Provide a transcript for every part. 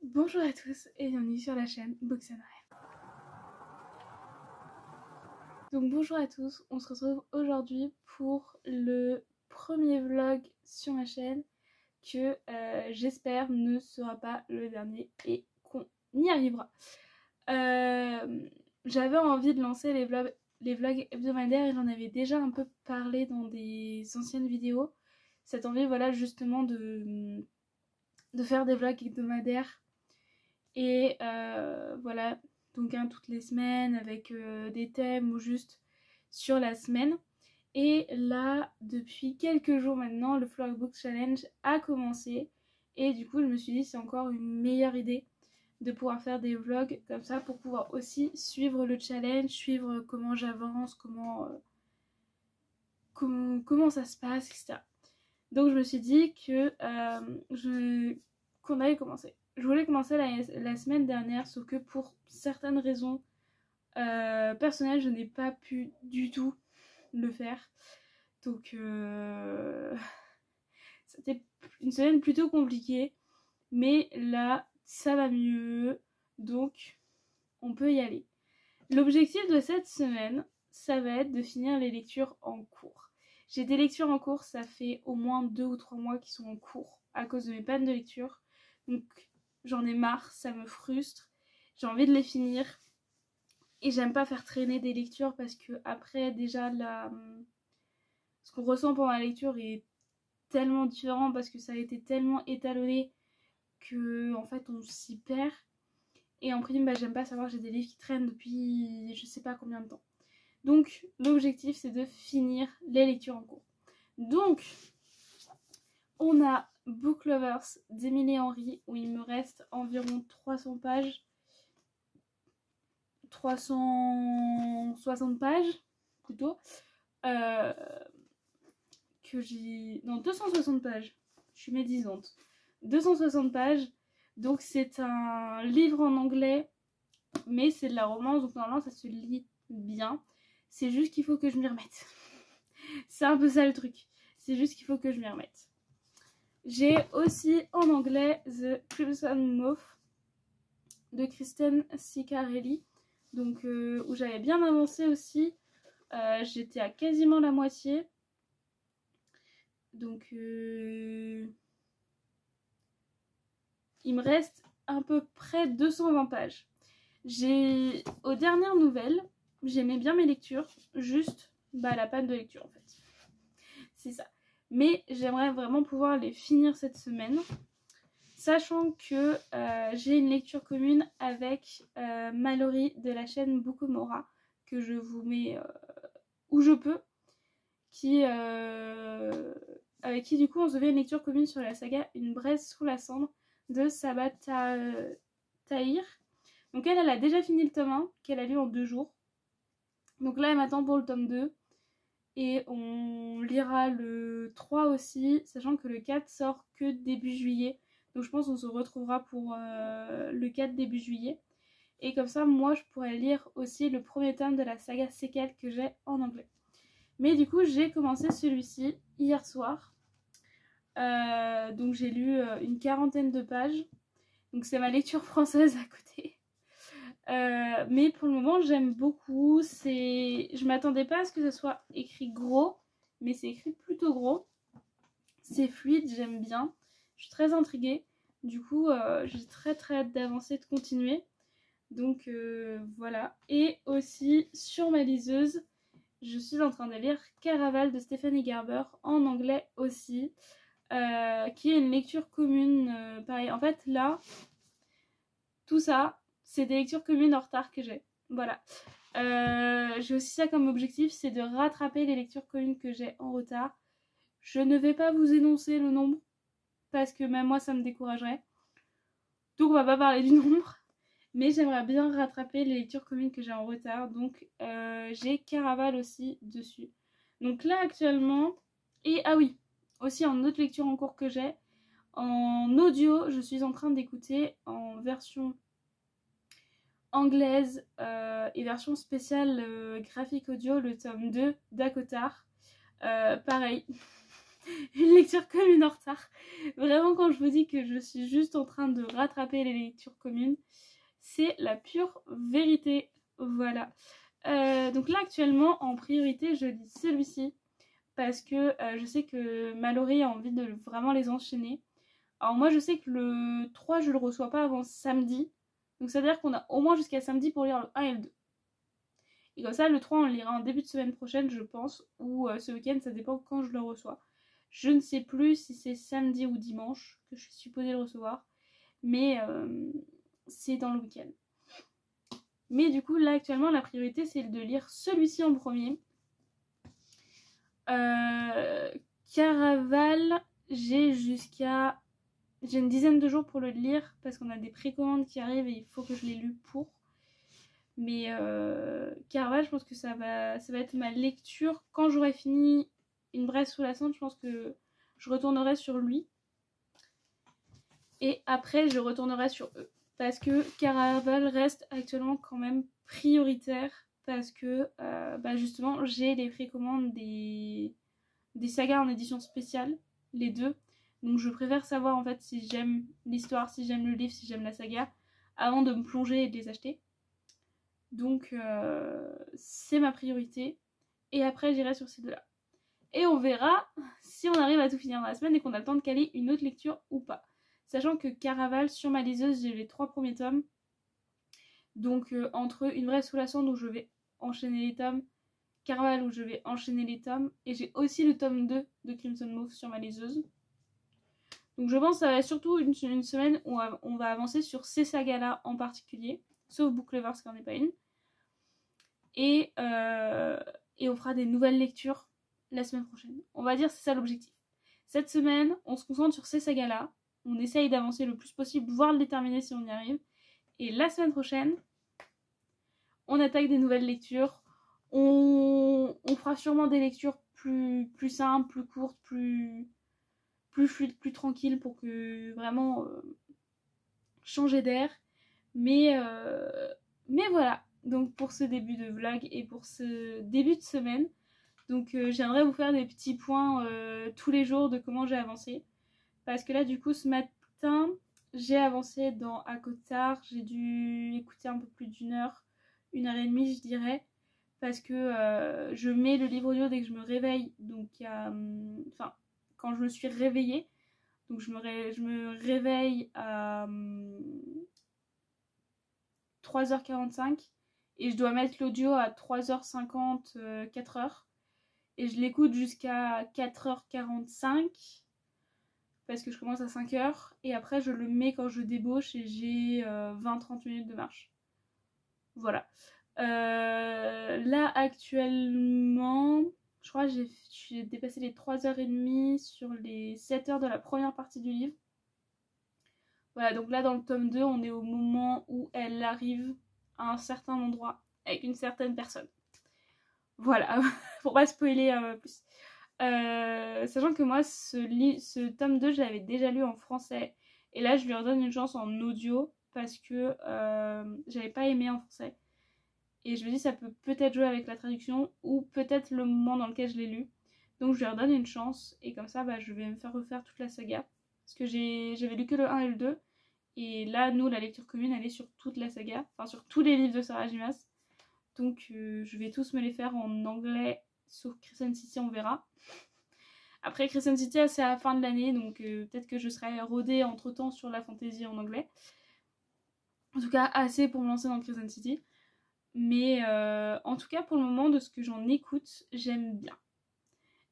Bonjour à tous et bienvenue sur la chaîne Boxenray. Donc bonjour à tous, on se retrouve aujourd'hui pour le premier vlog sur ma chaîne que j'espère ne sera pas le dernier et qu'on y arrivera. J'avais envie de lancer les vlogs hebdomadaires et j'en avais déjà un peu parlé dans des anciennes vidéos. Cette envie, voilà, justement de faire des vlogs hebdomadaires. Et voilà, donc toutes les semaines avec des thèmes ou juste sur la semaine. Et là, depuis quelques jours maintenant, le Florbook Challenge a commencé. Et du coup, je me suis dit c'est encore une meilleure idée de pouvoir faire des vlogs comme ça pour pouvoir aussi suivre le challenge, suivre comment j'avance, comment ça se passe, etc. Donc je me suis dit que qu'on allait commencer. Je voulais commencer la semaine dernière, sauf que pour certaines raisons personnelles, je n'ai pas pu du tout le faire. Donc c'était une semaine plutôt compliquée, mais là ça va mieux, donc on peut y aller. L'objectif de cette semaine, ça va être de finir les lectures en cours. J'ai des lectures en cours, ça fait au moins 2 ou 3 mois qui sont en cours à cause de mes pannes de lecture. Donc j'en ai marre, ça me frustre, j'ai envie de les finir. Et j'aime pas faire traîner des lectures parce que après déjà ce qu'on ressent pendant la lecture est tellement différent parce que ça a été tellement étalonné que en fait on s'y perd. Et en prime, j'aime pas savoir que j'ai des livres qui traînent depuis je sais pas combien de temps. Donc l'objectif c'est de finir les lectures en cours. Donc on a Book Lovers d'Emily Henry où il me reste environ 300 pages. 360 pages plutôt. Que j'ai... Non, 260 pages. Je suis médisante. 260 pages. Donc c'est un livre en anglais, mais c'est de la romance, donc normalement ça se lit bien. C'est juste qu'il faut que je m'y remette. C'est un peu ça le truc. C'est juste qu'il faut que je m'y remette. J'ai aussi en anglais The Crimson Moth de Kristen Ciccarelli, donc où j'avais bien avancé aussi. J'étais à quasiment la moitié. Donc il me reste à peu près 220 pages. Aux dernières nouvelles, j'aimais bien mes lectures, juste la panne de lecture en fait. C'est ça. Mais j'aimerais vraiment pouvoir les finir cette semaine. Sachant que j'ai une lecture commune avec Mallory de la chaîne Bookomora, que je vous mets où je peux, avec qui du coup on se fait une lecture commune sur la saga Une braise sous la cendre de Sabaa Tahir. Donc elle a déjà fini le tome 1 qu'elle a lu en 2 jours. Donc là elle m'attend pour le tome 2 et on lira le 3 aussi, sachant que le 4 sort que début juillet. Donc je pense qu'on se retrouvera pour le 4 début juillet. Et comme ça moi je pourrais lire aussi le premier tome de la saga Séquelles que j'ai en anglais. Mais du coup j'ai commencé celui-ci hier soir. Donc j'ai lu une quarantaine de pages. Donc c'est ma lecture française à côté. Mais pour le moment j'aime beaucoup. Je m'attendais pas à ce que ce soit écrit gros, mais c'est écrit plutôt gros. C'est fluide, j'aime bien. Je suis très intriguée. Du coup j'ai très hâte d'avancer, de continuer. Donc voilà. Et aussi sur ma liseuse, je suis en train de lire Caraval de Stephanie Garber en anglais aussi. Qui est une lecture commune. Pareil, en fait là, tout ça, c'est des lectures communes en retard que j'ai. Voilà. J'ai aussi ça comme objectif, c'est de rattraper les lectures communes que j'ai en retard. Je ne vais pas vous énoncer le nombre, parce que même moi ça me découragerait. Donc on va pas parler du nombre. Mais j'aimerais bien rattraper les lectures communes que j'ai en retard. Donc j'ai Caraval aussi dessus. Donc là actuellement... Et ah oui, aussi en autre lecture en cours que j'ai, en audio, je suis en train d'écouter en version anglaise et version spéciale graphique audio le tome 2 d'Akotar. Pareil, une lecture commune en retard. Vraiment, quand je vous dis que je suis juste en train de rattraper les lectures communes, c'est la pure vérité. Voilà. Donc là, actuellement, en priorité, je lis celui-ci parce que je sais que Mallory a envie de vraiment les enchaîner. Alors moi, je sais que le 3, je le reçois pas avant samedi. Donc ça veut dire qu'on a au moins jusqu'à samedi pour lire le 1 et le 2. Et comme ça, le 3, on le lira en début de semaine prochaine, je pense, ou ce week-end, ça dépend quand je le reçois. Je ne sais plus si c'est samedi ou dimanche que je suis supposée le recevoir, mais c'est dans le week-end. Mais du coup, là, actuellement, la priorité, c'est de lire celui-ci en premier. Caraval, j'ai une dizaine de jours pour le lire, parce qu'on a des précommandes qui arrivent et il faut que je les lue pour. Mais Caraval, je pense que ça va être ma lecture. Quand j'aurai fini Une braise sous la cendre, je pense que je retournerai sur lui. Et après, je retournerai sur eux. Parce que Caraval reste actuellement quand même prioritaire. Parce que justement, j'ai les précommandes des sagas en édition spéciale, les deux. Donc je préfère savoir en fait si j'aime l'histoire, si j'aime le livre, si j'aime la saga, avant de me plonger et de les acheter. Donc c'est ma priorité. Et après j'irai sur ces deux-là. Et on verra si on arrive à tout finir dans la semaine et qu'on a le temps de caler une autre lecture ou pas. Sachant que Caraval, sur ma liseuse, j'ai les 3 premiers tomes. Donc entre Une braise sous la cendre où je vais enchaîner les tomes, Caraval où je vais enchaîner les tomes, et j'ai aussi le tome 2 de Crimson Mauve sur ma liseuse. Donc je pense que ça va être surtout une semaine où on va avancer sur ces sagas-là en particulier, sauf Book Lovers qui n'en est pas une. Et on fera des nouvelles lectures la semaine prochaine. On va dire que c'est ça l'objectif. Cette semaine, on se concentre sur ces sagas-là. On essaye d'avancer le plus possible, voire le déterminer si on y arrive. Et la semaine prochaine, on attaque des nouvelles lectures. On fera sûrement des lectures plus simples, plus courtes, plus fluides, plus tranquilles pour que vraiment changer d'air. Mais voilà. Donc pour ce début de vlog et pour ce début de semaine, donc j'aimerais vous faire des petits points tous les jours de comment j'ai avancé. Parce que là du coup ce matin j'ai avancé dans ACOTAR, j'ai dû écouter un peu plus d'1 heure, 1 heure et demie je dirais. Parce que je mets le livre audio dès que je me réveille, donc quand je me suis réveillée, donc je me réveille à 3h45 et je dois mettre l'audio à 3h50, 4h. Et je l'écoute jusqu'à 4h45 parce que je commence à 5h. Et après, je le mets quand je débauche et j'ai 20-30 minutes de marche. Voilà. Là, actuellement, je crois que j'ai dépassé les 3h30 sur les 7h de la première partie du livre. Voilà, donc là dans le tome 2, on est au moment où elle arrive à un certain endroit avec une certaine personne. Voilà, pour pas spoiler plus. Sachant que moi, ce tome 2, je l'avais déjà lu en français. Et là, je lui redonne une chance en audio parce que j'avais pas aimé en français. Et je me dis, ça peut peut-être jouer avec la traduction ou peut-être le moment dans lequel je l'ai lu. Donc je lui redonne une chance et comme ça, je vais me faire refaire toute la saga. Parce que j'avais lu que le 1 et le 2. Et là, nous, la lecture commune, elle est sur toute la saga, enfin sur tous les livres de Sarah J. Maas. Donc, je vais tous me les faire en anglais, sauf Crescent City, on verra. Après, Crescent City, c'est à la fin de l'année, donc peut-être que je serai rodée entre-temps sur la fantasy en anglais. En tout cas, assez pour me lancer dans Crescent City. Mais en tout cas, pour le moment, de ce que j'en écoute, j'aime bien.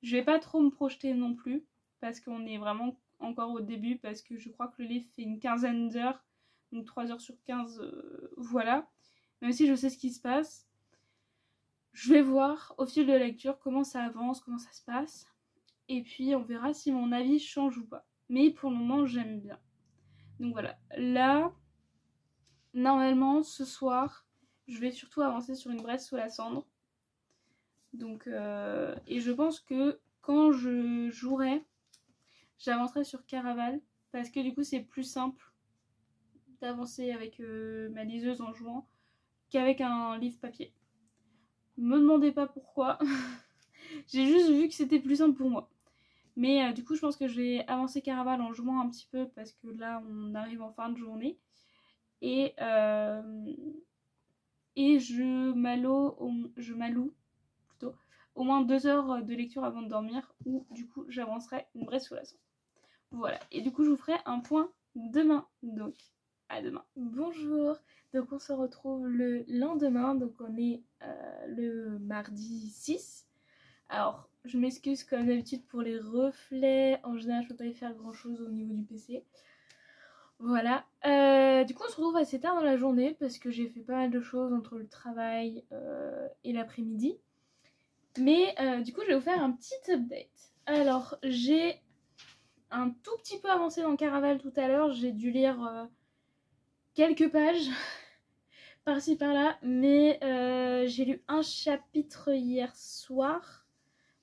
Je vais pas trop me projeter non plus, parce qu'on est vraiment encore au début, parce que je crois que le livre fait une quinzaine d'heures, donc 3h sur 15, voilà. Même si je sais ce qui se passe, je vais voir au fil de la lecture comment ça avance, comment ça se passe, et puis on verra si mon avis change ou pas. Mais pour le moment, j'aime bien. Donc voilà, là, normalement, ce soir, je vais surtout avancer sur Une braise sous la cendre. Donc, et je pense que quand je jouerai, j'avancerai sur Caraval parce que du coup c'est plus simple d'avancer avec ma liseuse en jouant qu'avec un livre papier. Me demandez pas pourquoi, j'ai juste vu que c'était plus simple pour moi. Mais du coup, je pense que je vais avancer Caraval en jouant un petit peu parce que là, on arrive en fin de journée. Et je m'alloue plutôt au moins 2 heures de lecture avant de dormir, où du coup, j'avancerai une Bresse sous la Cendre. Voilà, et du coup, je vous ferai un point demain. Donc, à demain. Bonjour, donc on se retrouve le lendemain, donc on est le mardi 6. Alors, je m'excuse comme d'habitude pour les reflets. En général, je peux pas y faire grand chose au niveau du PC. Voilà. Du coup, on se retrouve assez tard dans la journée parce que j'ai fait pas mal de choses entre le travail et l'après-midi. Mais du coup, je vais vous faire un petit update. Alors, j'ai un tout petit peu avancé dans Caraval tout à l'heure. J'ai dû lire quelques pages par-ci par-là. Mais j'ai lu un chapitre hier soir.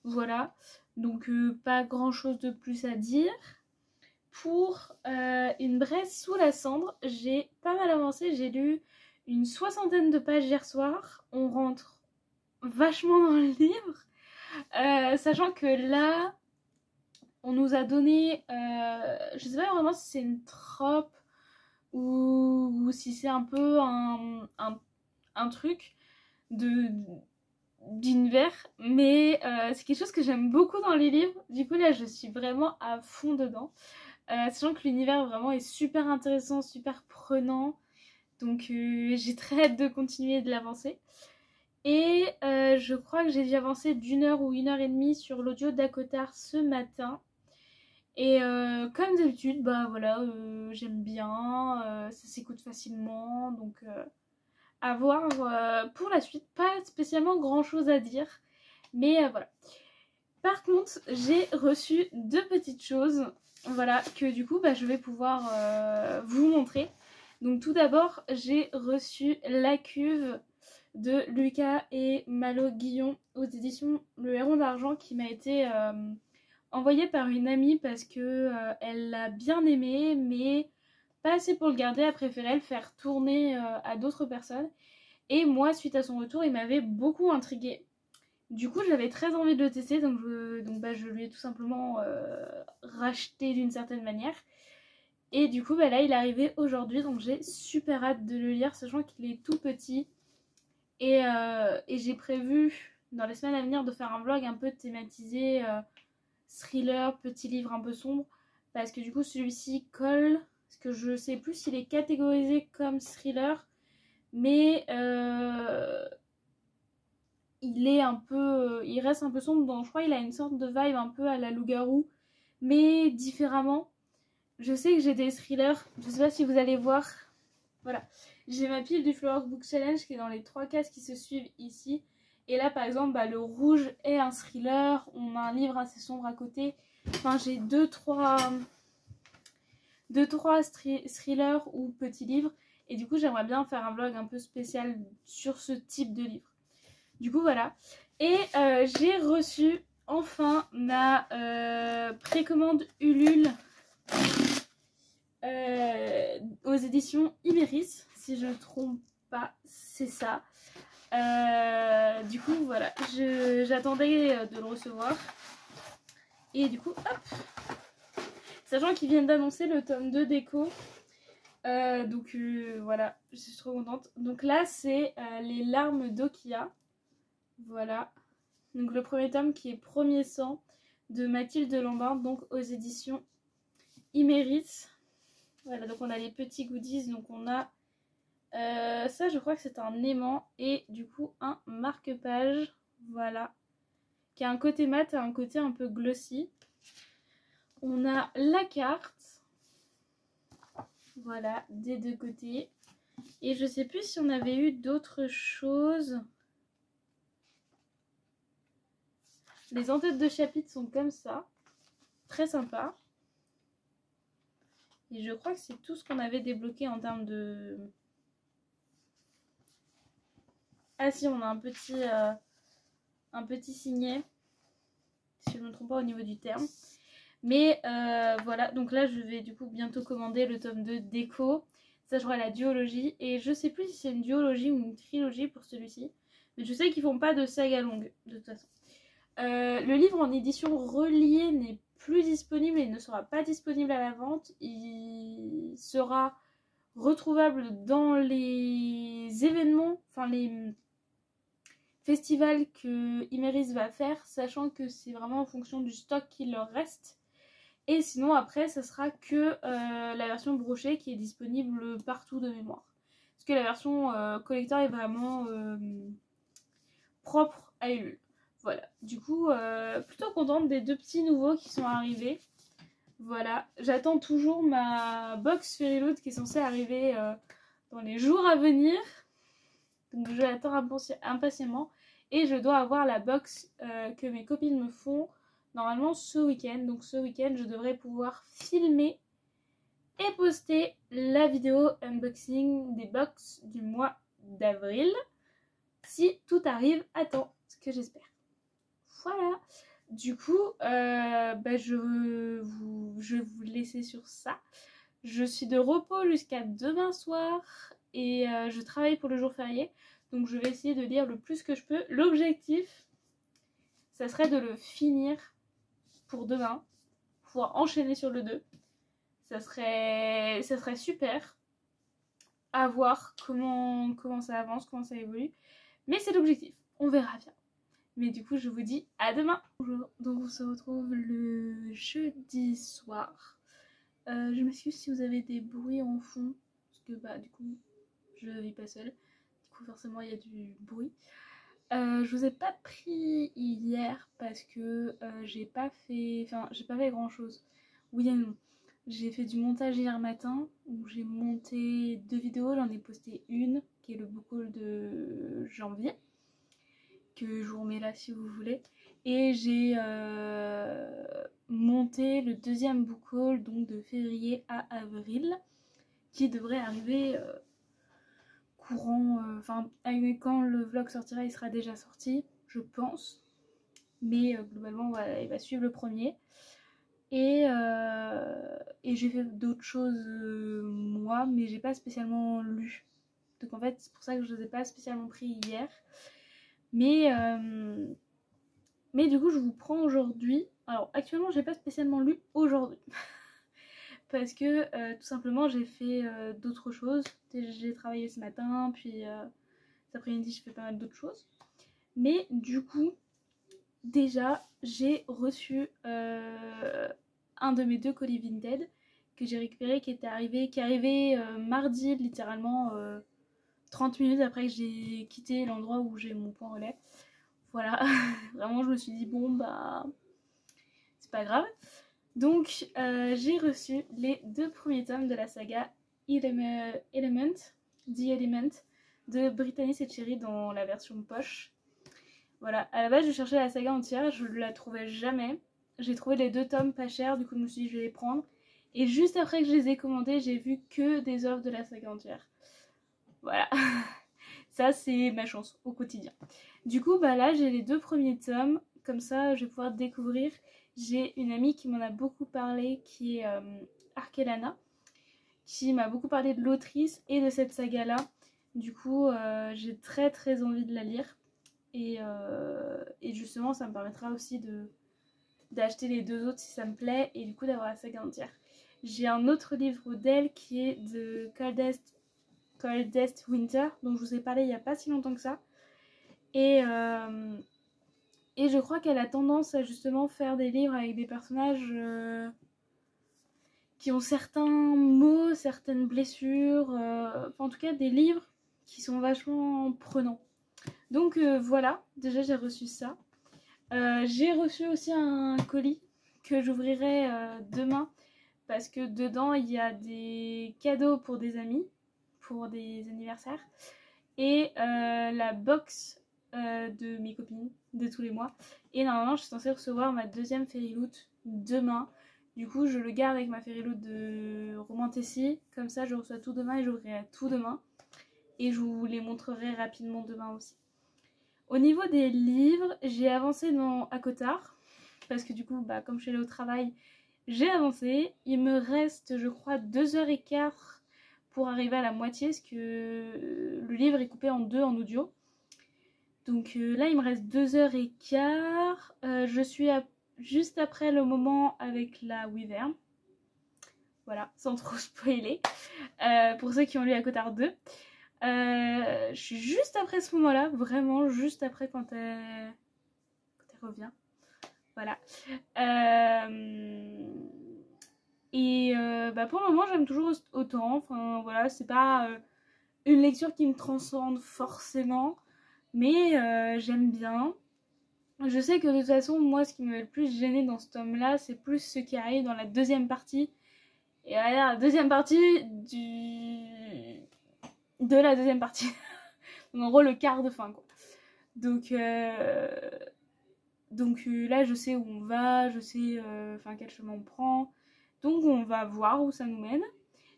Voilà, donc pas grand chose de plus à dire. Pour une Bresse sous la Cendre, j'ai pas mal avancé, j'ai lu une 60aine de pages hier soir. On rentre vachement dans le livre, sachant que là, on nous a donné, je sais pas vraiment si c'est une trope ou si c'est un peu un truc d'univers, mais c'est quelque chose que j'aime beaucoup dans les livres. Du coup là je suis vraiment à fond dedans, sachant que l'univers vraiment est super intéressant, super prenant, donc j'ai très hâte de continuer de l'avancer. Et je crois que j'ai dû avancer d'1 heure ou 1 heure et demie sur l'audio d'Akotar ce matin. Et comme d'habitude, bah voilà, j'aime bien, ça s'écoute facilement, donc à voir pour la suite. Pas spécialement grand chose à dire, mais voilà. Par contre, j'ai reçu 2 petites choses, voilà, que du coup bah, je vais pouvoir vous montrer. Donc tout d'abord, j'ai reçu la cuve de Lucas et Malo Guillon aux éditions Le Héron d'Argent, qui m'a été envoyée par une amie parce que elle l'a bien aimé, mais pas assez pour le garder. Elle préférait le faire tourner à d'autres personnes. Et moi, suite à son retour, il m'avait beaucoup intriguée. Du coup, j'avais très envie de le tester, donc je lui ai tout simplement racheté d'une certaine manière. Et du coup, bah, là, il est arrivé aujourd'hui, donc j'ai super hâte de le lire, sachant qu'il est tout petit. Et j'ai prévu, dans les semaines à venir, de faire un vlog un peu thématisé thriller, petit livre un peu sombre, parce que du coup, celui-ci colle, parce que je sais plus s'il est catégorisé comme thriller, mais il reste un peu sombre, donc je crois qu'il a une sorte de vibe un peu à la loup-garou, mais différemment. Je sais que j'ai des thrillers, je sais pas si vous allez voir, voilà. J'ai ma pile du Flower Book Challenge qui est dans les 3 cases qui se suivent ici. Et là par exemple, bah, le rouge est un thriller, on a un livre assez sombre à côté. Enfin j'ai 2-3 thrillers ou petits livres. Et du coup j'aimerais bien faire un vlog un peu spécial sur ce type de livre. Du coup voilà. Et j'ai reçu enfin ma précommande Ulule aux éditions Iméris. Si je ne me trompe pas, c'est ça. Du coup voilà, j'attendais de le recevoir. Et du coup, hop, sachant qu'ils viennent d'annoncer le tome 2 d'Echo. Donc voilà, je suis trop contente. Donc là, c'est Les larmes d'Okia. Voilà. Donc le premier tome qui est Premier sang de Mathilde Lambin, donc aux éditions Iméris. Voilà, donc on a les petits goodies. Donc on a ça, je crois que c'est un aimant et du coup un marque-page. Voilà. Qui a un côté mat et un côté un peu glossy. On a la carte. Voilà, des 2 côtés. Et je sais plus si on avait eu d'autres choses. Les en-têtes de chapitres sont comme ça. Très sympa. Et je crois que c'est tout ce qu'on avait débloqué en termes de... Ah si, on a un petit signet. Si je ne me trompe pas au niveau du terme. Mais voilà, donc là je vais du coup bientôt commander le tome 2 d'Echo. Ça, je crois la duologie. Et je sais plus si c'est une duologie ou une trilogie pour celui-ci. Mais je sais qu'ils font pas de saga longue, de toute façon. Le livre en édition reliée n'est plus disponible et ne sera pas disponible à la vente. Il sera retrouvable dans les événements, enfin les festivals que Imeris va faire, sachant que c'est vraiment en fonction du stock qui leur reste. Et sinon après ça sera que la version brochée qui est disponible partout de mémoire. Parce que la version collector est vraiment propre à Ulule. Voilà, du coup plutôt contente des 2 petits nouveaux qui sont arrivés. Voilà, j'attends toujours ma box Fairyloot qui est censée arriver dans les jours à venir. Donc je l'attends impatiemment. Et je dois avoir la box que mes copines me font normalement ce week-end. Donc ce week-end, je devrais pouvoir filmer et poster la vidéo unboxing des box du mois d'avril. Si tout arrive à temps, ce que j'espère. Voilà. Du coup, je vais vous laisser sur ça. Je suis de repos jusqu'à demain soir et je travaille pour le jour férié. Donc je vais essayer de lire le plus que je peux. L'objectif, ça serait de le finir pour demain, pouvoir enchaîner sur le 2. Ça serait super à voir comment ça avance, comment ça évolue. Mais c'est l'objectif, on verra bien. Mais du coup, je vous dis à demain. Bonjour, donc on se retrouve le jeudi soir. Je m'excuse si vous avez des bruits en fond, parce que du coup, je vis pas seule. Du coup, forcément, il y a du bruit. Je vous ai pas pris hier parce que j'ai pas fait grand chose. Oui et non. J'ai fait du montage hier matin où j'ai monté 2 vidéos. J'en ai posté une qui est le book haul de janvier, que je vous remets là si vous voulez. Et j'ai monté le 2e book haul donc de février à avril qui devrait arriver courant, quand le vlog sortira il sera déjà sorti je pense, mais globalement voilà, il va suivre le premier. Et j'ai fait d'autres choses moi, mais j'ai pas spécialement lu, donc en fait c'est pour ça que je les ai pas spécialement pris hier, mais du coup je vous prends aujourd'hui. Alors actuellement j'ai pas spécialement lu aujourd'hui parce que tout simplement j'ai fait d'autres choses. J'ai travaillé ce matin, puis cet après-midi je fais pas mal d'autres choses. Mais du coup, déjà j'ai reçu un de mes 2 colis Vinted que j'ai récupéré, qui est arrivé mardi, littéralement 30 minutes après que j'ai quitté l'endroit où j'ai mon point relais. Voilà, vraiment je me suis dit bon c'est pas grave. Donc j'ai reçu les 2 premiers tomes de la saga The Element de Brittany et Cherry dans la version poche. Voilà, à la base je cherchais la saga entière, je la trouvais jamais. J'ai trouvé les 2 tomes pas chers, du coup je me suis dit je vais les prendre. Et juste après que je les ai commandés, j'ai vu que des offres de la saga entière. Voilà, ça c'est ma chance au quotidien. Du coup là j'ai les 2 premiers tomes, comme ça je vais pouvoir découvrir. J'ai une amie qui m'en a beaucoup parlé, qui est Arkelana, qui m'a beaucoup parlé de l'autrice et de cette saga là. Du coup j'ai très très envie de la lire. Et justement ça me permettra aussi d'acheter les 2 autres si ça me plaît, et du coup d'avoir la saga entière. J'ai un autre livre d'elle qui est de Coldest Winter, dont je vous ai parlé il n'y a pas si longtemps que ça. Et je crois qu'elle a tendance à justement faire des livres avec des personnages qui ont certains mots, certaines blessures, en tout cas des livres qui sont vachement prenants. Donc voilà, déjà j'ai reçu ça. J'ai reçu aussi un colis que j'ouvrirai demain, parce que dedans il y a des cadeaux pour des amis, pour des anniversaires, et la box de mes copines de tous les mois. Et normalement je suis censée recevoir ma 2e Fairyloot demain. Du coup je le garde avec ma Fairyloot de Romantessi, comme ça je reçois tout demain et j'ouvrirai tout demain. Et je vous les montrerai rapidement demain aussi. Au niveau des livres, j'ai avancé dans Akotar, parce que du coup, comme je suis allée au travail, j'ai avancé. Il me reste, je crois, 2h15 pour arriver à la moitié, parce que le livre est coupé en 2 en audio. Donc là, il me reste 2h15. Je suis à juste après le moment avec la wyvern. Voilà, sans trop spoiler. Pour ceux qui ont lu À Cotard 2. Je suis juste après ce moment-là, vraiment juste après quand elle revient. Voilà. Bah pour le moment, j'aime toujours autant. Enfin voilà, c'est pas une lecture qui me transcende forcément, mais j'aime bien. Je sais que de toute façon, moi, ce qui m'avait le plus gêné dans ce tome-là, c'est plus ce qui arrive dans la deuxième partie. Et la deuxième partie de la deuxième partie. Donc en gros, le quart de fin, quoi. Donc là, je sais où on va, je sais quel chemin on prend. Donc on va voir où ça nous mène.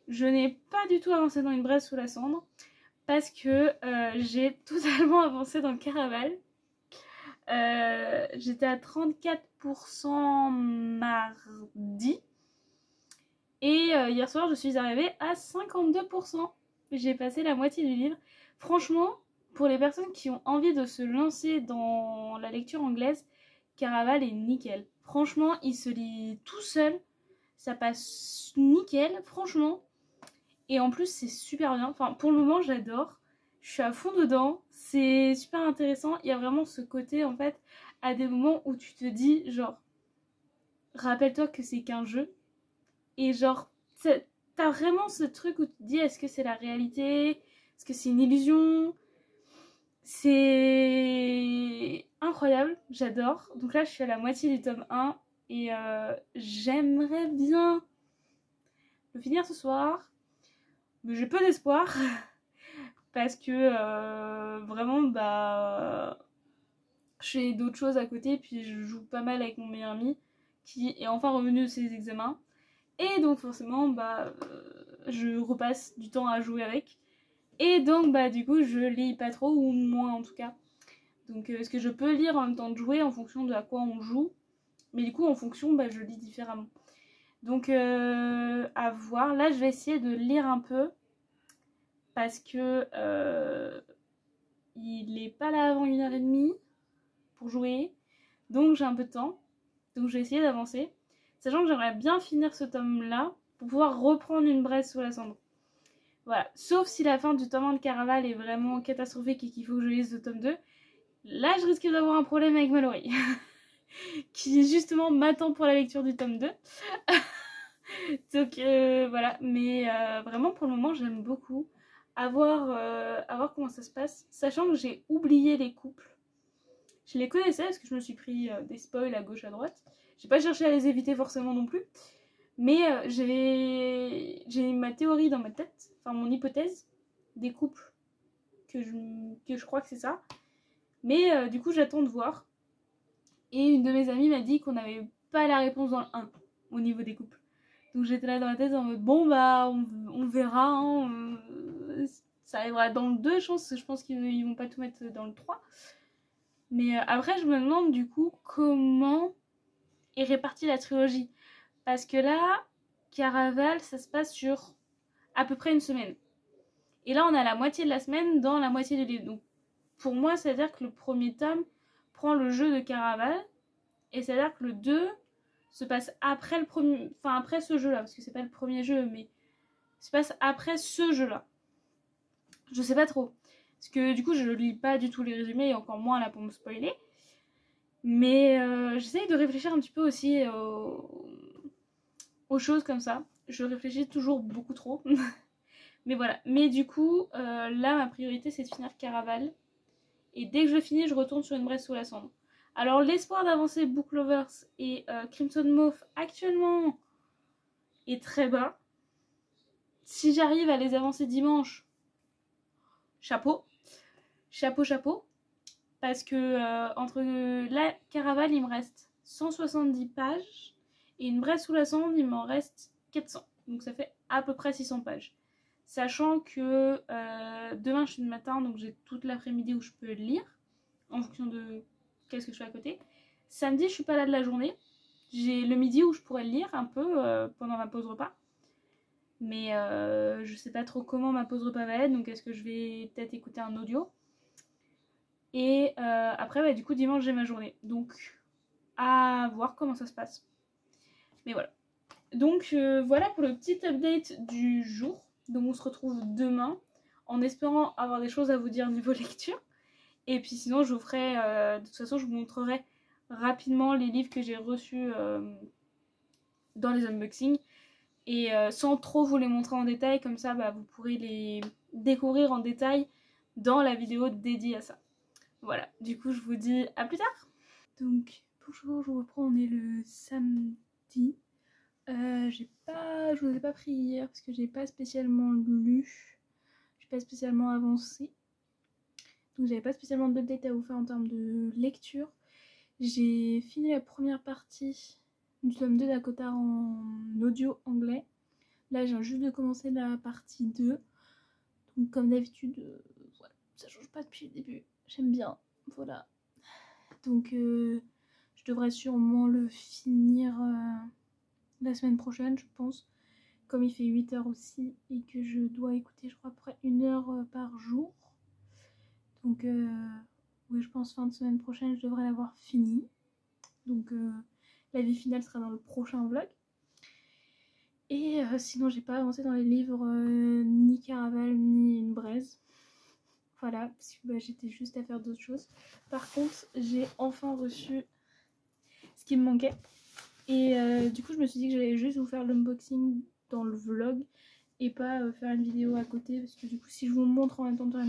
Je n'ai pas du tout avancé dans Une braise sous la cendre parce que j'ai totalement avancé dans le Caraval. J'étais à 34% mardi. Et hier soir, je suis arrivée à 52%. J'ai passé la moitié du livre. Franchement, pour les personnes qui ont envie de se lancer dans la lecture anglaise, Caraval est nickel. Franchement, il se lit tout seul. Ça passe nickel, franchement. Et en plus, c'est super bien. Enfin, pour le moment, j'adore. Je suis à fond dedans. C'est super intéressant. Il y a vraiment ce côté, en fait, à des moments où tu te dis, genre, rappelle-toi que c'est qu'un jeu. Et genre, t'as vraiment ce truc où tu te dis, est-ce que c'est la réalité? Est-ce que c'est une illusion? C'est incroyable, j'adore. Donc là, je suis à la moitié du tome 1 et j'aimerais bien le finir ce soir. Mais j'ai peu d'espoir parce que vraiment, bah, je fais d'autres choses à côté. Puis je joue pas mal avec mon meilleur ami qui est enfin revenu de ses examens. Et donc forcément, bah, je repasse du temps à jouer avec. Et donc, bah, du coup, je lis pas trop, ou moins en tout cas. Donc, est-ce que je peux lire en même temps de jouer en fonction de à quoi on joue? Mais du coup, en fonction, bah, je lis différemment. Donc, à voir. Là, je vais essayer de lire un peu. Parce que il est pas là avant 1h30 pour jouer. Donc, j'ai un peu de temps. Donc, je vais essayer d'avancer. Sachant que j'aimerais bien finir ce tome-là pour pouvoir reprendre Une braise sous la cendre. Voilà. Sauf si la fin du tome 1 de Caraval est vraiment catastrophique et qu'il faut que je lise le tome 2. Là, je risque d'avoir un problème avec Mallory. Qui justement m'attend pour la lecture du tome 2. Donc voilà. Mais vraiment pour le moment, j'aime beaucoup. À voir comment ça se passe. Sachant que j'ai oublié les couples. Je les connaissais parce que je me suis pris des spoils à gauche à droite. J'ai pas cherché à les éviter forcément non plus. Mais j'ai ma théorie dans ma tête, enfin mon hypothèse des couples que je crois que c'est ça. Mais du coup j'attends de voir. Et une de mes amies m'a dit qu'on n'avait pas la réponse dans le 1 au niveau des couples. Donc j'étais là dans la tête en mode bon bah on verra. Hein, ça arrivera dans le 2 je pense qu'ils vont pas tout mettre dans le 3. Mais après je me demande du coup comment est répartie la trilogie. Parce que là, Caraval, ça se passe sur à peu près une semaine. Et là, on a la moitié de la semaine dans la moitié du livre. Donc, pour moi, c'est-à-dire que le premier tome prend le jeu de Caraval. Et c'est-à-dire que le 2 se passe après le premier... Enfin, après ce jeu-là. Parce que c'est pas le premier jeu, mais... se passe après ce jeu-là. Je sais pas trop. Parce que du coup, je lis pas du tout les résumés, et encore moins là pour me spoiler. Mais j'essaye de réfléchir un petit peu aussi aux choses comme ça. Je réfléchis toujours beaucoup trop. Mais voilà. Mais du coup, là, ma priorité, c'est de finir Caraval. Et dès que je finis, je retourne sur Une braise sous la cendre. Alors, l'espoir d'avancer Book Lovers et Crimson Mauve actuellement est très bas. Si j'arrive à les avancer dimanche, chapeau. Chapeau, chapeau. Parce que entre la Caraval, il me reste 170 pages. Et Une braise sous la cendre, il m'en reste 400. Donc ça fait à peu près 600 pages. Sachant que demain je suis le matin, donc j'ai toute l'après-midi où je peux lire. En fonction de qu'est-ce que je fais à côté. Samedi, je suis pas là de la journée. J'ai le midi où je pourrais lire un peu pendant ma pause repas. Mais je sais pas trop comment ma pause repas va être. Donc est-ce que je vais peut-être écouter un audio. Et après, bah, du coup, dimanche, j'ai ma journée. Donc à voir comment ça se passe. Mais voilà. Donc voilà pour le petit update du jour. Donc on se retrouve demain en espérant avoir des choses à vous dire niveau lecture. Et puis sinon je vous ferai, de toute façon je vous montrerai rapidement les livres que j'ai reçus dans les unboxings. Et sans trop vous les montrer en détail, comme ça vous pourrez les découvrir en détail dans la vidéo dédiée à ça. Voilà, du coup je vous dis à plus tard. Donc bonjour, je vous reprends, on est le samedi. Je vous ai pas pris hier parce que j'ai pas spécialement lu, j'ai pas spécialement avancé, donc j'avais pas spécialement d'update à vous faire en termes de lecture. J'ai fini la première partie du tome 2 d'Akota en audio anglais. Là j'ai juste de commencer la partie 2, donc comme d'habitude, voilà, ça change pas depuis le début, j'aime bien, voilà. Donc je devrais sûrement le finir la semaine prochaine, je pense. Comme il fait 8 heures aussi et que je dois écouter, je crois, à peu près 1 heure par jour. Donc, oui, je pense fin de semaine prochaine, je devrais l'avoir fini. Donc, l'avis final sera dans le prochain vlog. Et sinon, j'ai pas avancé dans les livres ni Caraval ni Une Braise. Voilà, parce que j'étais juste à faire d'autres choses. Par contre, j'ai enfin reçu ce qui me manquait. Et du coup, je me suis dit que j'allais juste vous faire l'unboxing dans le vlog et pas faire une vidéo à côté, parce que du coup si je vous montre en même temps de faire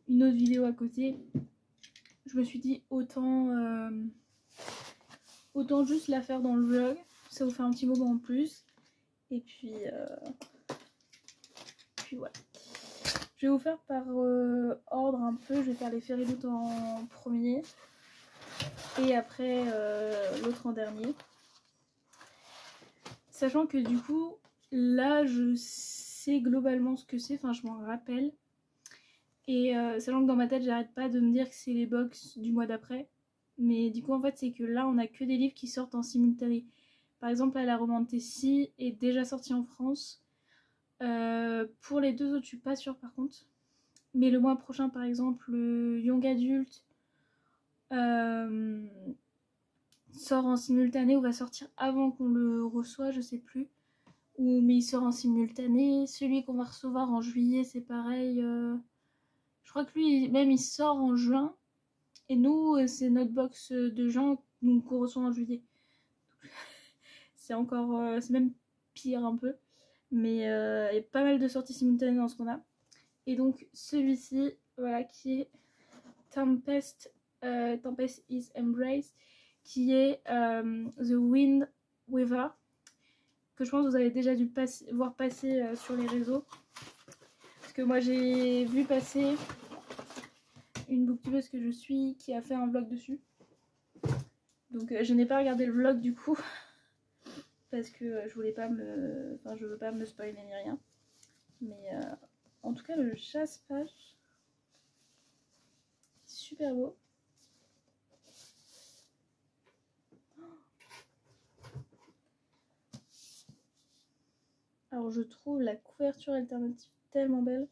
une autre vidéo à côté, je me suis dit autant juste la faire dans le vlog, ça vous fait un petit moment en plus. Et puis voilà, je vais vous faire par ordre un peu, je vais faire les Fairyloot en premier et après l'autre en dernier, sachant que du coup là je sais globalement ce que c'est, enfin je m'en rappelle. Et sachant que dans ma tête j'arrête pas de me dire que c'est les box du mois d'après. Mais du coup en fait c'est que là on a que des livres qui sortent en simultané. Par exemple là la Romance Tessie est déjà sortie en France. Pour les deux autres je suis pas sûre par contre. Mais le mois prochain par exemple le Young Adult sort en simultané ou va sortir avant qu'on le reçoit, je sais plus. Mais il sort en simultané. Celui qu'on va recevoir en juillet c'est pareil. Je crois que lui même il sort en juin. Et nous, c'est notre box de juin qu'on reçoit en juillet. C'est encore, c'est même pire un peu. Mais il y a pas mal de sorties simultanées dans ce qu'on a. Et donc celui-ci, voilà, qui est Tempest is Embrace, qui est The Wind Weaver, que je pense que vous avez déjà dû voir passer sur les réseaux. Parce que moi j'ai vu passer une booktubeuse que je suis qui a fait un vlog dessus. Donc je n'ai pas regardé le vlog du coup parce que je voulais pas me, enfin je veux pas me spoiler ni rien. Mais en tout cas le chasse-page super beau. Alors je trouve la couverture alternative tellement belle.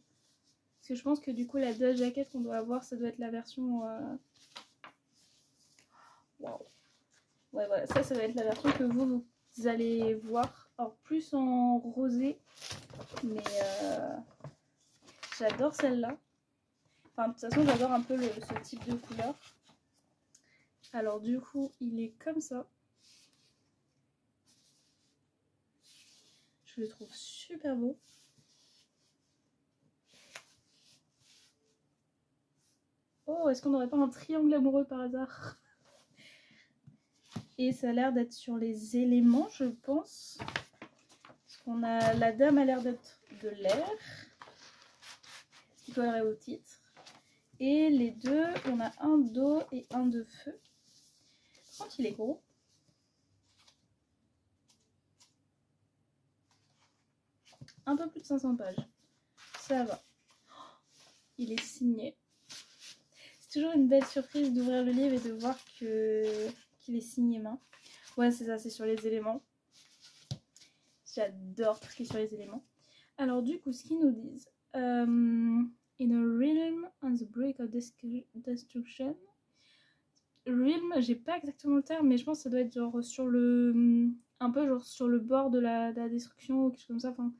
Parce que je pense que du coup la Dust Jacket qu'on doit avoir ça doit être la version waouh. Ouais voilà, ça va être la version que vous allez voir. Alors plus en rosé. Mais j'adore celle-là. Enfin de toute façon j'adore un peu ce type de couleur. Alors du coup il est comme ça. Je le trouve super beau. Oh, est-ce qu'on n'aurait pas un triangle amoureux par hasard? Et ça a l'air d'être sur les éléments, je pense. Parce qu'on a, la dame a l'air d'être de l'air, ce qui collerait au titre. Et les deux, on a un d'eau et un de feu. Par contre, il est gros. Un peu plus de 500 pages. Ça va. Il est signé. C'est toujours une belle surprise d'ouvrir le livre et de voir qu'il est signé main. Ouais, c'est ça, c'est sur les éléments. J'adore tout ce qui est sur les éléments. Alors du coup, ce qu'ils nous disent. In a realm on the brink of destruction. Realm, j'ai pas exactement le terme, mais je pense que ça doit être genre sur le... un peu genre sur le bord de la destruction ou quelque chose comme ça. Enfin,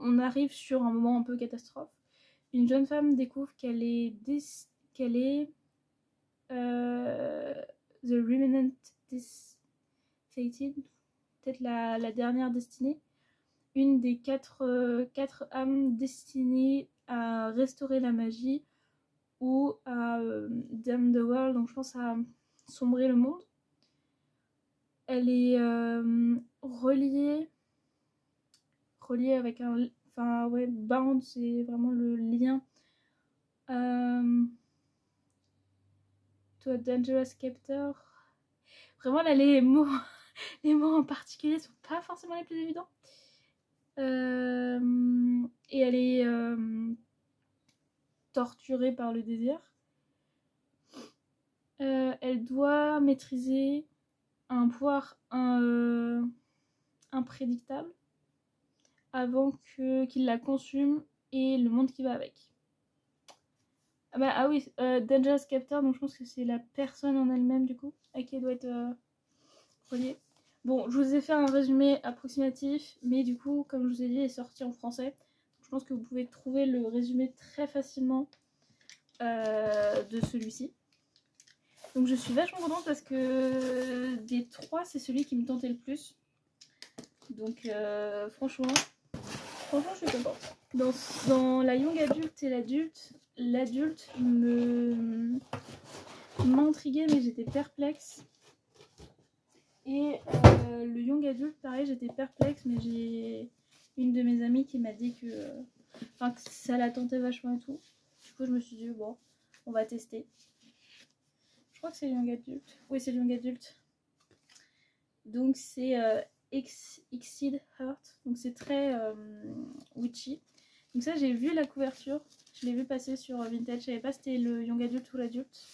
on arrive sur un moment un peu catastrophe. Une jeune femme découvre qu'elle est... qu'elle est... The Remnant Fated, peut-être la dernière destinée. Une des quatre âmes destinées à restaurer la magie ou à Damn the World, donc je pense à sombrer le monde. Elle est reliée avec un... Enfin ouais, bound, c'est vraiment le lien to a dangerous captor. Vraiment là, les mots les mots en particulier sont pas forcément les plus évidents. Et elle est torturée par le désir. Elle doit maîtriser un pouvoir imprédictable avant qu'il la consume et le monde qui va avec. Ah oui, Dangerous Captor, donc je pense que c'est la personne en elle-même du coup à qui elle doit être reliée. Bon, je vous ai fait un résumé approximatif, mais du coup, comme je vous ai dit, il est sorti en français. Je pense que vous pouvez trouver le résumé très facilement de celui-ci. Donc je suis vachement contente parce que des trois, c'est celui qui me tentait le plus. Donc franchement, je suis contente. Dans la young adulte et l'adulte m'intriguait mais j'étais perplexe. Et le young adulte, pareil, j'étais perplexe, mais j'ai une de mes amies qui m'a dit que ça la tentait vachement et tout. Du coup, je me suis dit, bon, on va tester. Je crois que c'est le young adulte. Oui, c'est le young adulte. Donc, c'est Exceed Heart. Donc, c'est très witchy. Donc, ça, j'ai vu la couverture. Je l'ai vu passer sur Vintage. Je savais pas si c'était le young adulte ou l'adulte.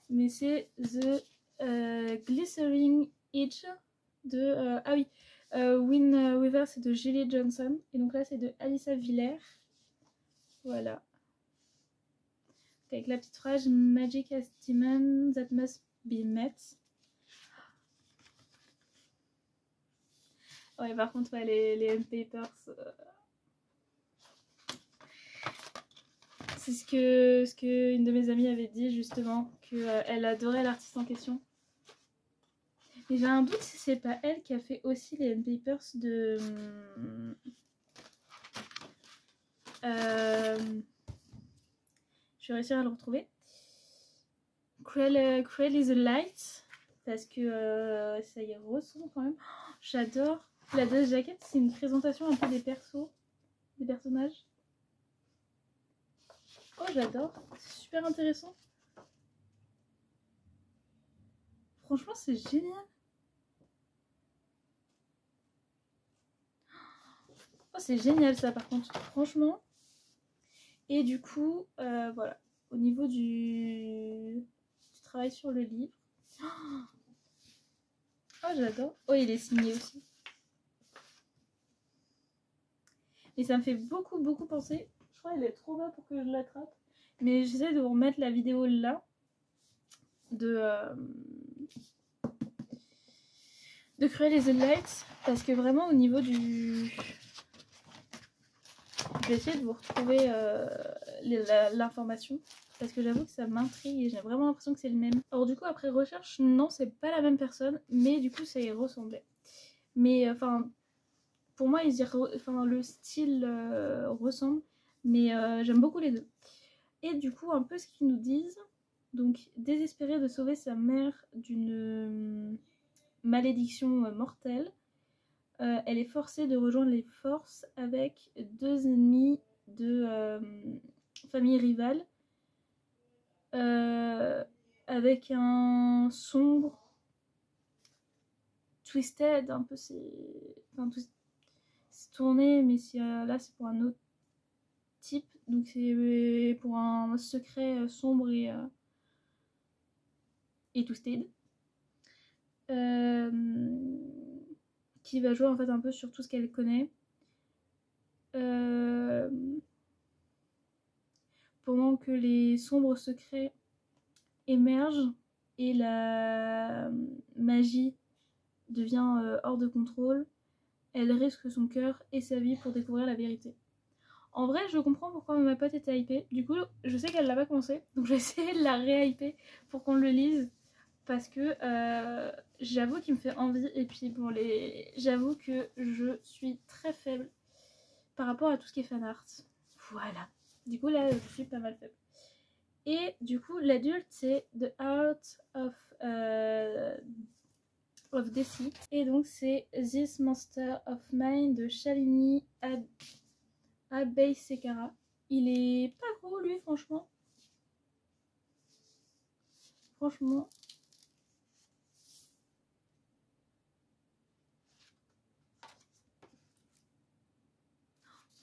Mais c'est The Glycering Edge de... ah oui, Wind Weaver, c'est de Julie Johnson. Et donc là, c'est de Alyssa Villers. Voilà. Avec la petite phrase Magic as demon that must be met. Ouais, par contre, ouais, les M-Papers... C'est ce que une de mes amies avait dit justement, qu'elle adorait l'artiste en question. Mais j'ai un doute si c'est pas elle qui a fait aussi les M-Papers de... je vais réussir à le retrouver. Cruel is the Light. Parce que ça y ressemble quand même. Oh, j'adore. La Dust Jacket, c'est une présentation un peu des persos, des personnages. Oh, j'adore. C'est super intéressant. Franchement, c'est génial. Oh, c'est génial ça par contre. Franchement. Et du coup, voilà. Au niveau du travail sur le livre. Oh, j'adore. Oh, il est signé aussi. Et ça me fait beaucoup penser. Je crois qu'il est trop bas pour que je l'attrape. Mais j'essaie de vous remettre la vidéo là. De Cruel is the Light. Parce que vraiment au niveau du... Je vais essayer de vous retrouver l'information. Parce que j'avoue que ça m'intrigue et j'ai vraiment l'impression que c'est le même. Alors du coup après recherche, non c'est pas la même personne. Mais du coup ça y ressemblait. Mais enfin... pour moi, le style ressemble, mais j'aime beaucoup les deux. Et du coup, un peu ce qu'ils nous disent, donc désespérée de sauver sa mère d'une malédiction mortelle, elle est forcée de rejoindre les forces avec deux ennemis de famille rivale, avec un sombre twisted, un peu c'est tourné, mais là c'est pour un autre type, donc c'est pour un secret sombre et twisted, qui va jouer en fait un peu sur tout ce qu'elle connaît, pendant que les sombres secrets émerge et la magie devient hors de contrôle, elle risque son cœur et sa vie pour découvrir la vérité. En vrai, je comprends pourquoi ma pote était hypée. Du coup, je sais qu'elle l'a pas commencé, donc je vais essayer de la réhyper pour qu'on le lise. Parce que j'avoue qu'il me fait envie. Et puis bon, j'avoue que je suis très faible par rapport à tout ce qui est fanart. Voilà. Du coup, là, je suis pas mal faible. Et du coup, l'adulte, c'est The Art of Deceit. Et donc, c'est This Monster of Mine de Shalini Abeysekara. Il est pas gros, lui, franchement. Franchement.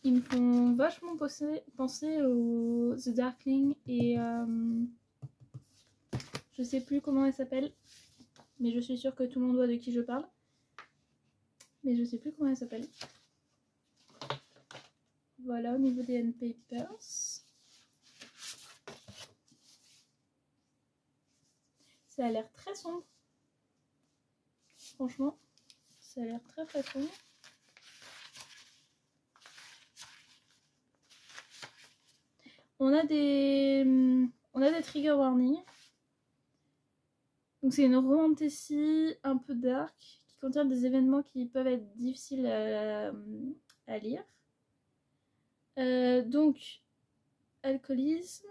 Ils me font vachement penser au The Darkling et je sais plus comment elle s'appelle, mais je suis sûre que tout le monde voit de qui je parle. Mais je sais plus comment elle s'appelle. Voilà, au niveau des end papers. Ça a l'air très sombre. Franchement, ça a l'air très très sombre. On a des trigger warnings. Donc c'est une romantasy un peu dark qui contient des événements qui peuvent être difficiles à lire. Donc alcoolisme,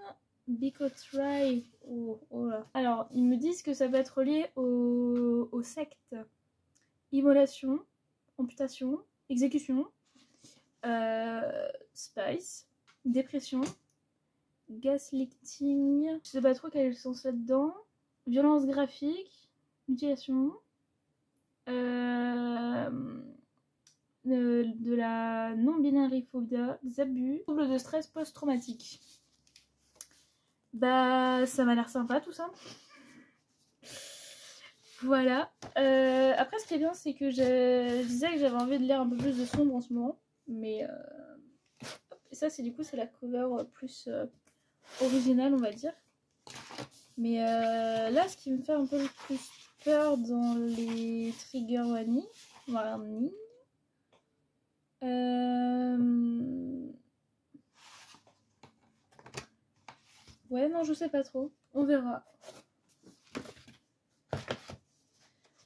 bigotry. Oh là. Alors ils me disent que ça peut être lié aux sectes, immolation, amputation, exécution, spice, dépression, gaslighting, je sais pas trop quel est le sens là-dedans, violence graphique, mutilation, de la non-binariphobie, des abus, trouble de stress post-traumatique. Bah, ça m'a l'air sympa tout ça. Voilà. Après, ce qui est bien, c'est que je disais que j'avais envie de lire un peu plus de sombre en ce moment. Mais ça, c'est du coup, c'est la cover plus originale, on va dire. Mais là, ce qui me fait un peu le plus peur dans les trigger warning. Ouais, non, je sais pas trop. On verra.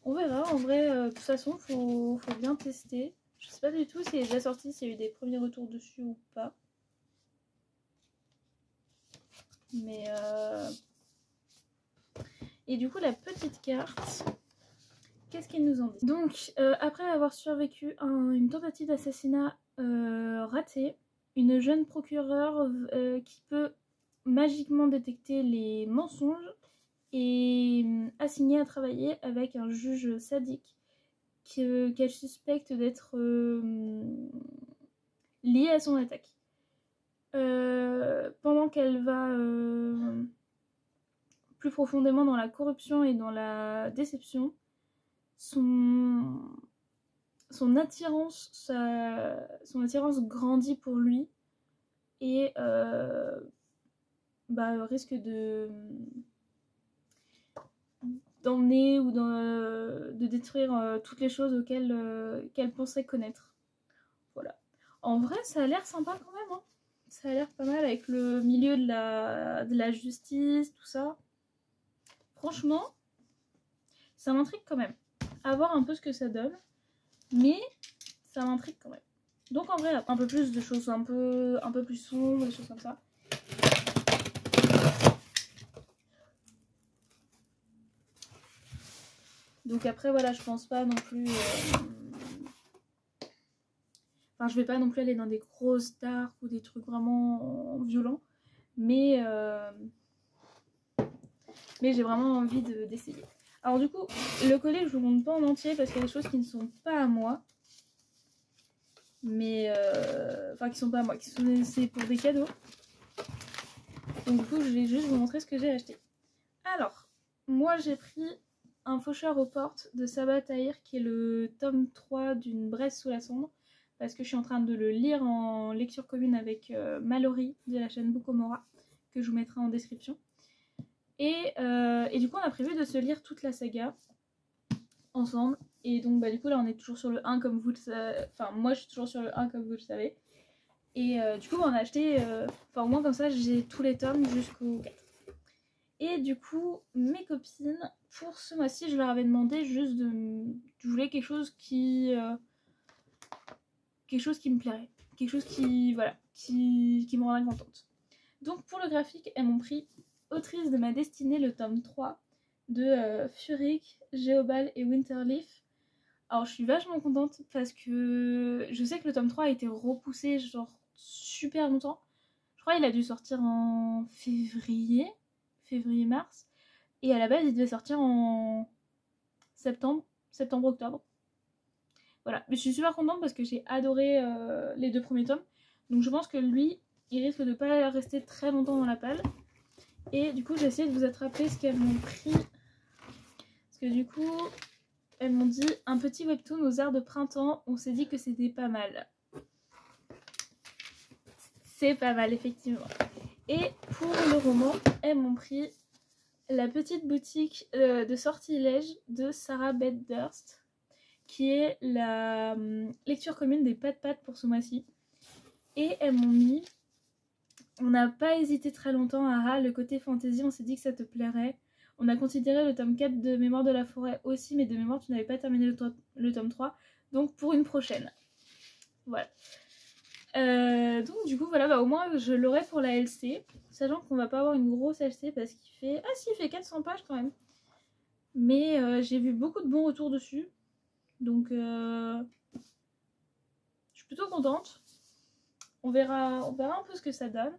On verra. En vrai, de toute façon, faut bien tester. Je sais pas du tout s'il est déjà sorti, s'il y a eu des premiers retours dessus ou pas. Mais et du coup, la petite carte, qu'est-ce qu'il nous en dit? Donc, après avoir survécu à une tentative d'assassinat ratée, une jeune procureure qui peut magiquement détecter les mensonges est assignée à travailler avec un juge sadique qu'elle suspecte d'être lié à son attaque. Pendant qu'elle va plus profondément dans la corruption et dans la déception, son attirance grandit pour lui et risque d'emmener ou de détruire toutes les choses qu'elle pensait connaître. Voilà. En vrai, ça a l'air sympa quand même. Hein. Ça a l'air pas mal avec le milieu de la justice, tout ça. Franchement, ça m'intrigue quand même. À voir un peu ce que ça donne. Mais ça m'intrigue quand même. Donc en vrai, un peu plus de choses un peu plus sombres, des choses comme ça. Donc après, voilà, je pense pas non plus... Enfin, je vais pas non plus aller dans des grosses dark ou des trucs vraiment violents. Mais j'ai vraiment envie d'essayer. Alors du coup, le collet, je vous montre pas en entier parce qu'il y a des choses qui ne sont pas à moi. Mais... Enfin, qui sont pas à moi, c'est pour des cadeaux. Donc du coup, je vais juste vous montrer ce que j'ai acheté. Alors, moi j'ai pris un faucheur aux portes de Sabaa Tahir qui est le tome 3 d'une Bresse sous la cendre parce que je suis en train de le lire en lecture commune avec Mallory de la chaîne Bookomora que je vous mettrai en description. Et du coup on a prévu de se lire toute la saga ensemble. Et donc bah du coup là on est toujours sur le 1 comme vous le savez. Enfin moi je suis toujours sur le 1 comme vous le savez. Et du coup on a acheté, enfin au moins comme ça j'ai tous les tomes jusqu'au 4. Et du coup mes copines, pour ce mois-ci je leur avais demandé juste je voulais quelque chose qui me plairait. Quelque chose qui, voilà, qui me rendrait contente. Donc pour le graphique, elles m'ont pris Autrice de ma destinée, le tome 3 de Furik, Géobal et Winterleaf. Alors je suis vachement contente parce que je sais que le tome 3 a été repoussé genre super longtemps. Je crois qu'il a dû sortir en février-mars. Et à la base il devait sortir en septembre-octobre. Voilà, mais je suis super contente parce que j'ai adoré les 2 premiers tomes. Donc je pense que lui, il risque de pas rester très longtemps dans la palle. Et du coup j'ai essayé de vous attraper ce qu'elles m'ont pris. Parce que du coup, elles m'ont dit un petit webtoon aux airs de printemps. On s'est dit que c'était pas mal. C'est pas mal effectivement. Et pour le roman, elles m'ont pris La petite boutique de sortilège de Sarah Beth Durst, qui est la lecture commune des Pat pour ce mois-ci. Et elles m'ont mis, on n'a pas hésité très longtemps, Ara, le côté fantasy, on s'est dit que ça te plairait. On a considéré le tome 4 de Mémoire de la forêt aussi, mais de mémoire tu n'avais pas terminé le tome 3, donc pour une prochaine. Voilà. Donc du coup voilà, bah, au moins je l'aurai pour la LC, sachant qu'on va pas avoir une grosse LC parce qu'il fait... Ah si, il fait 400 pages quand même. Mais j'ai vu beaucoup de bons retours dessus. Donc je suis plutôt contente. On verra un peu ce que ça donne.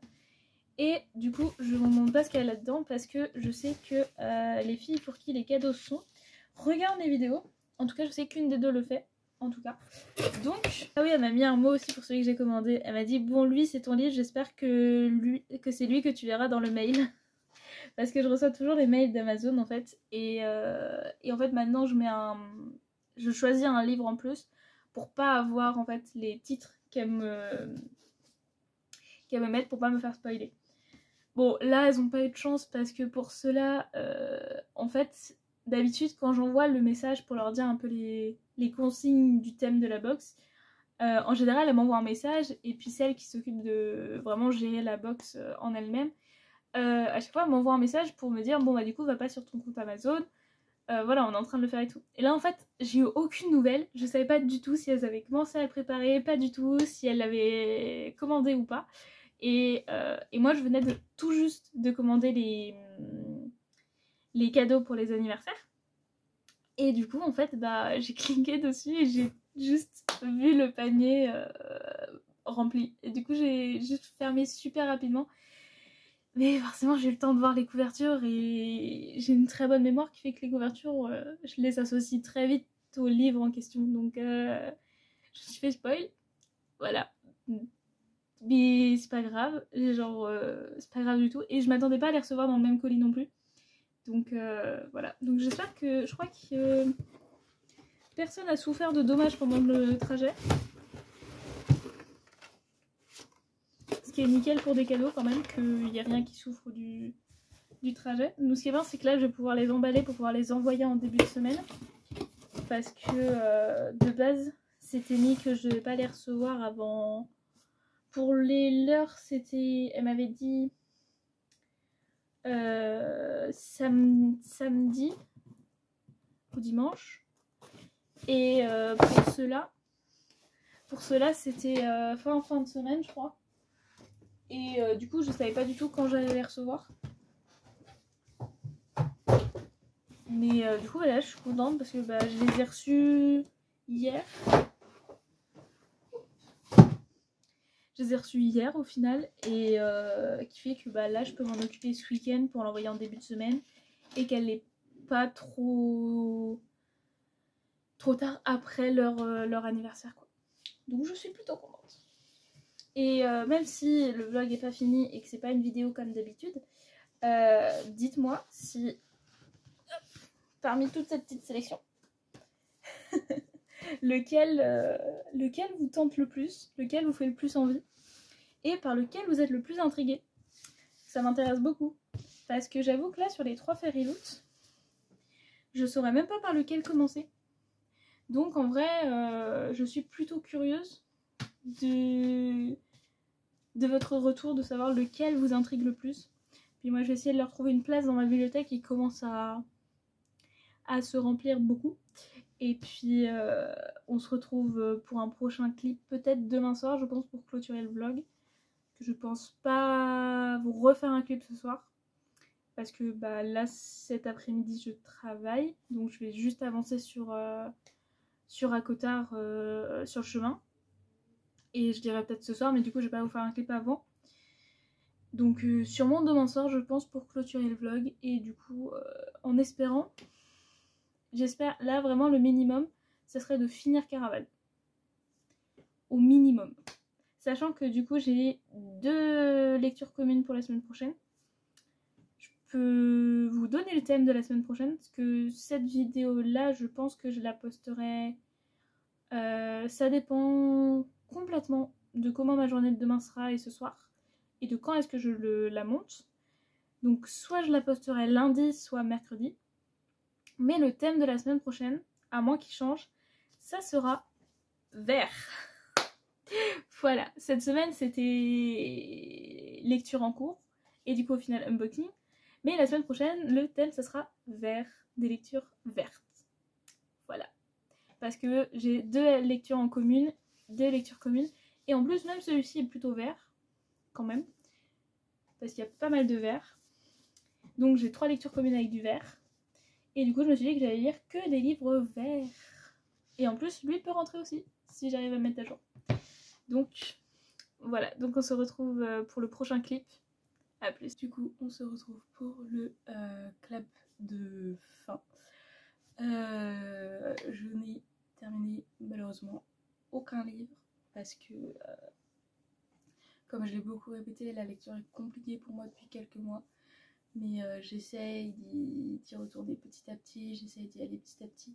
Et du coup, je vous montre pas ce qu'il y a là-dedans parce que je sais que les filles pour qui les cadeaux sont regardent mes vidéos. En tout cas, je sais qu'une des deux le fait. En tout cas. Donc, ah oui, elle m'a mis un mot aussi pour celui que j'ai commandé. Elle m'a dit, bon, lui, c'est ton livre. J'espère que c'est lui que tu verras dans le mail. Parce que je reçois toujours les mails d'Amazon en fait. Et en fait, maintenant, je choisis un livre en plus pour pas avoir en fait les titres qu'elle me mettent pour pas me faire spoiler. Bon, là, elles ont pas eu de chance parce que pour cela, en fait, d'habitude, quand j'envoie le message pour leur dire un peu les consignes du thème de la box, en général, elles m'envoient un message et puis celle qui s'occupe de vraiment gérer la box en elle-même, à chaque fois, elle m'envoie un message pour me dire bon, bah, du coup, va pas sur ton compte Amazon. Voilà, on est en train de le faire et tout. Et là, en fait, j'ai eu aucune nouvelle. Je savais pas du tout si elles avaient commencé à le préparer, pas du tout, si elles l'avaient commandé ou pas. Et moi, je venais tout juste de commander les cadeaux pour les anniversaires. Et du coup, en fait, bah, j'ai cliqué dessus et j'ai juste vu le panier rempli. Et du coup, j'ai juste fermé super rapidement. Mais forcément, j'ai eu le temps de voir les couvertures et j'ai une très bonne mémoire qui fait que les couvertures, je les associe très vite au livre en question. Donc, je me suis fait spoil. Voilà. Mais c'est pas grave. Genre, c'est pas grave du tout. Et je m'attendais pas à les recevoir dans le même colis non plus. Donc, voilà. Donc, j'espère que... Je crois que personne n'a souffert de dommages pendant le trajet. Ce qui est nickel pour des cadeaux quand même, qu'il n'y a rien qui souffre du trajet. Nous, ce qui est bien, c'est que là, je vais pouvoir les emballer pour pouvoir les envoyer en début de semaine. Parce que de base, c'était mis que je ne devais pas les recevoir avant... Pour les leurs, c'était... Elle m'avait dit... samedi ou dimanche. Et pour cela, c'était fin de semaine, je crois. Et du coup, je savais pas du tout quand j'allais les recevoir. Mais du coup, voilà, je suis contente parce que bah, je les ai reçus hier. Je les ai reçus hier au final. Et qui fait que bah, là, je peux m'en occuper ce week-end pour l'envoyer en début de semaine. Et qu'elle n'est pas trop tard après leur anniversaire, quoi. Donc je suis plutôt contente. Et même si le vlog n'est pas fini et que c'est pas une vidéo comme d'habitude, dites-moi si parmi toute cette petite sélection lequel vous tente le plus, lequel vous fait le plus envie et par lequel vous êtes le plus intrigué. Ça m'intéresse beaucoup. Parce que j'avoue que là, sur les 3 Fairyloot, je saurais même pas par lequel commencer. Donc en vrai, je suis plutôt curieuse de votre retour, de savoir lequel vous intrigue le plus. Puis moi, je vais essayer de leur trouver une place dans ma bibliothèque qui commence à se remplir beaucoup. Et puis, on se retrouve pour un prochain clip, peut-être demain soir, je pense, pour clôturer le vlog. Que je pense pas vous refaire un clip ce soir. Parce que bah, là, cet après-midi, je travaille. Donc, je vais juste avancer sur Accotard, sur le chemin. Et je dirais peut-être ce soir, mais du coup, je vais pas vous faire un clip avant. Donc, sûrement demain soir, je pense, pour clôturer le vlog. Et du coup, en espérant, j'espère, là, vraiment, le minimum, ça serait de finir Caraval. Au minimum. Sachant que du coup, j'ai 2 lectures communes pour la semaine prochaine. Je peux vous donner le thème de la semaine prochaine, parce que cette vidéo-là, je pense que je la posterai. Ça dépend complètement de comment ma journée de demain sera et ce soir, et de quand est-ce que je la monte. Donc soit je la posterai lundi, soit mercredi. Mais le thème de la semaine prochaine, à moins qu'il change, ça sera vert. Voilà, cette semaine c'était lecture en cours et du coup au final unboxing. Mais la semaine prochaine, le thème ça sera vert, des lectures vertes. Voilà. Parce que j'ai 2 lectures en commune, 2 lectures communes. Et en plus, même celui-ci est plutôt vert, quand même. Parce qu'il y a pas mal de vert. Donc j'ai 3 lectures communes avec du vert. Et du coup, je me suis dit que j'allais lire que des livres verts. Et en plus, lui peut rentrer aussi, si j'arrive à me mettre à jour. Donc, voilà. Donc on se retrouve pour le prochain clip. A plus. Du coup, on se retrouve pour le clap de fin. Je n'ai terminé malheureusement aucun livre parce que, comme je l'ai beaucoup répété, la lecture est compliquée pour moi depuis quelques mois. Mais j'essaye d'y retourner petit à petit, j'essaye d'y aller petit à petit.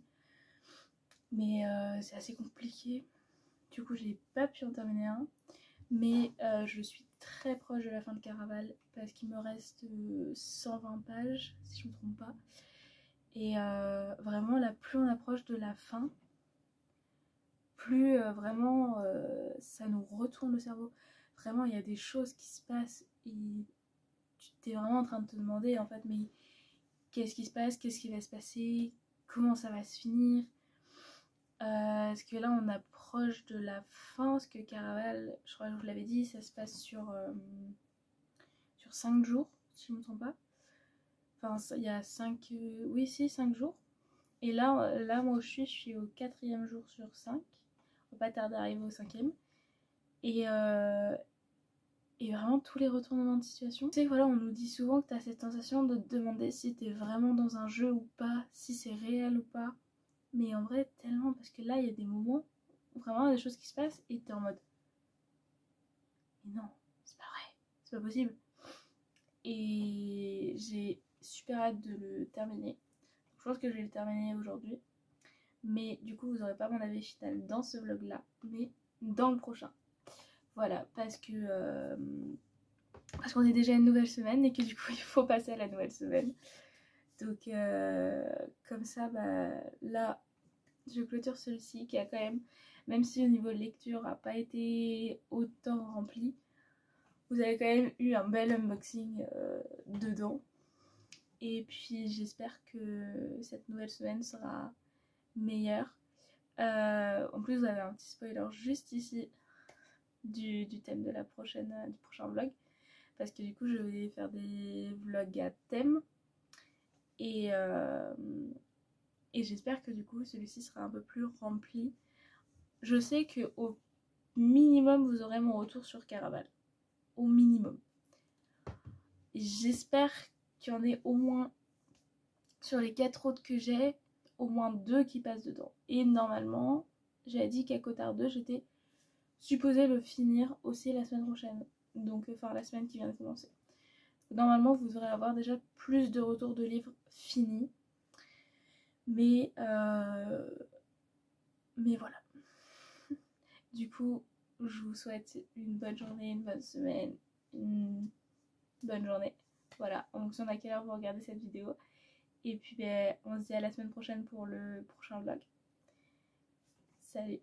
Mais c'est assez compliqué. Du coup, j'ai pas pu en terminer un. Mais je suis très proche de la fin de Caraval parce qu'il me reste 120 pages, si je me trompe pas. Et vraiment, là, plus on approche de la fin, plus vraiment ça nous retourne le cerveau. Vraiment, il y a des choses qui se passent et tu t'es vraiment en train de te demander en fait, mais qu'est-ce qui se passe, qu'est-ce qui va se passer, comment ça va se finir. Parce que là, on approche de la fin, parce que Caraval, je crois que je vous l'avais dit, ça se passe sur 5 jours, si je ne me trompe pas. Enfin, il y a 5... oui, si, 5 jours. Et là, moi où je suis au 4e jour sur 5. On va pas tarder à arriver au 5e. Et vraiment tous les retournements de situation. Tu sais que voilà, on nous dit souvent que tu as cette sensation de te demander si tu es vraiment dans un jeu ou pas, si c'est réel ou pas. Mais en vrai, tellement, parce que là, il y a des moments où vraiment il y a des choses qui se passent et t'es en mode mais non, c'est pas vrai, c'est pas possible. Et j'ai super hâte de le terminer. Je pense que je vais le terminer aujourd'hui. Mais du coup, vous n'aurez pas mon avis final dans ce vlog là, mais dans le prochain. Voilà, parce qu'on est déjà à une nouvelle semaine et que du coup, il faut passer à la nouvelle semaine. Donc, comme ça, bah, là, je clôture celui-ci qui a quand même si au niveau de lecture n'a pas été autant rempli, vous avez quand même eu un bel unboxing dedans. Et puis j'espère que cette nouvelle semaine sera meilleure. En plus, vous avez un petit spoiler juste ici du thème de du prochain vlog. Parce que du coup, je vais faire des vlogs à thème. Et j'espère que du coup, celui-ci sera un peu plus rempli. Je sais qu'au minimum, vous aurez mon retour sur Caraval. Au minimum. J'espère qu'il y en ait au moins, sur les 4 autres que j'ai, au moins 2 qui passent dedans. Et normalement, j'avais dit qu'Accotard 2, j'étais supposée le finir aussi la semaine prochaine. Donc, enfin, la semaine qui vient de commencer. Normalement, vous devrez avoir déjà plus de retours de livres finis. Mais voilà. Du coup, je vous souhaite une bonne journée, une bonne semaine, une bonne journée. Voilà, en fonction d'à quelle heure vous regardez cette vidéo. Et puis on se dit à la semaine prochaine pour le prochain vlog. Salut!